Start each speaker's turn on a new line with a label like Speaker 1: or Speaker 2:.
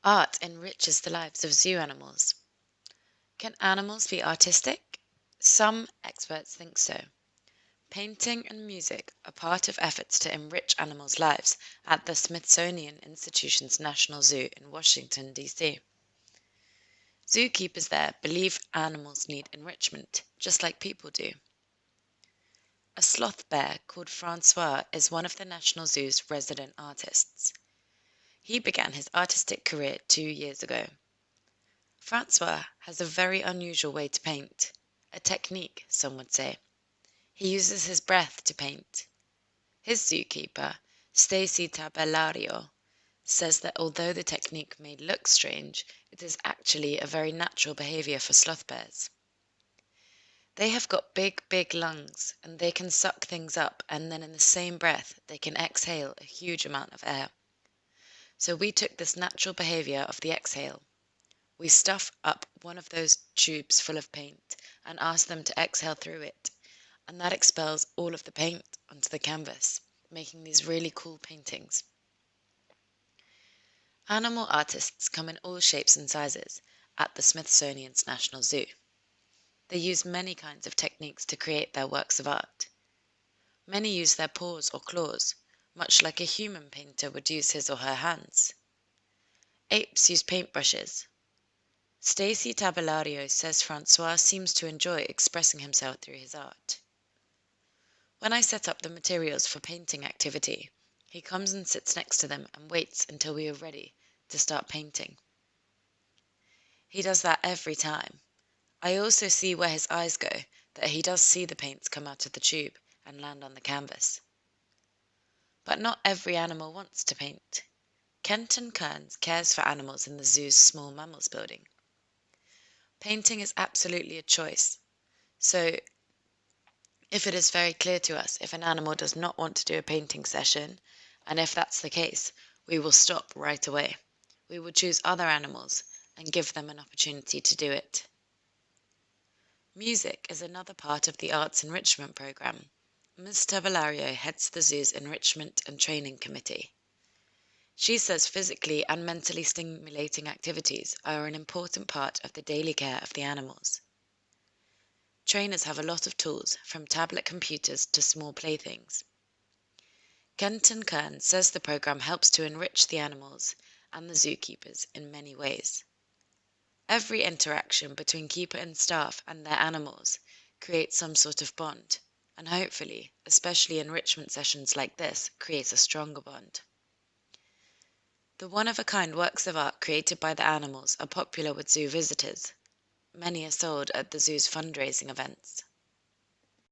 Speaker 1: Art enriches the lives of zoo animals. Can animals be artistic? Some experts think so. Painting and music are part of efforts to enrich animals' lives at the Smithsonian Institution's National Zoo in Washington, D.C. Zookeepers there believe animals need enrichment, just like people do. A sloth bear called Francois is one of the National Zoo's resident artists. He began his artistic career 2 years ago. Francois has a very unusual way to paint, a technique, some would say. He uses his breath to paint. His zookeeper, Stacy Tabellario, says that although the technique may look strange, it is actually a very natural behavior for sloth bears. They have got big, big lungs, and they can suck things up, and then in the same breath they can exhale a huge amount of air. So we took this natural behavior of the exhale. We stuff up one of those tubes full of paint and ask them to exhale through it, and that expels all of the paint onto the canvas, making these really cool paintings. Animal artists come in all shapes and sizes at the Smithsonian's National Zoo. They use many kinds of techniques to create their works of art. Many use their paws or claws, much like a human painter would use his or her hands. Apes use paintbrushes. Stacy Tabellario says Francois seems to enjoy expressing himself through his art. When I set up the materials for painting activity, he comes and sits next to them and waits until we are ready to start painting. He does that every time. I also see where his eyes go, that he does see the paints come out of the tube and land on the canvas. But not every animal wants to paint. Kenton Kearns cares for animals in the zoo's small mammals building. Painting is absolutely a choice, so if it is very clear to us if an animal does not want to do a painting session, and if that's the case, we will stop right away. We will choose other animals and give them an opportunity to do it. Music is another part of the Arts Enrichment Programme. Ms. Tabellario heads the zoo's Enrichment and Training Committee. She says physically and mentally stimulating activities are an important part of the daily care of the animals. Trainers have a lot of tools, from tablet computers to small playthings. Kenton Kern says the program helps to enrich the animals and the zookeepers in many ways. Every interaction between keeper and staff and their animals creates some sort of bond, and hopefully, especially enrichment sessions like this, creates a stronger bond. The one-of-a-kind works of art created by the animals are popular with zoo visitors. Many are sold at the zoo's fundraising events.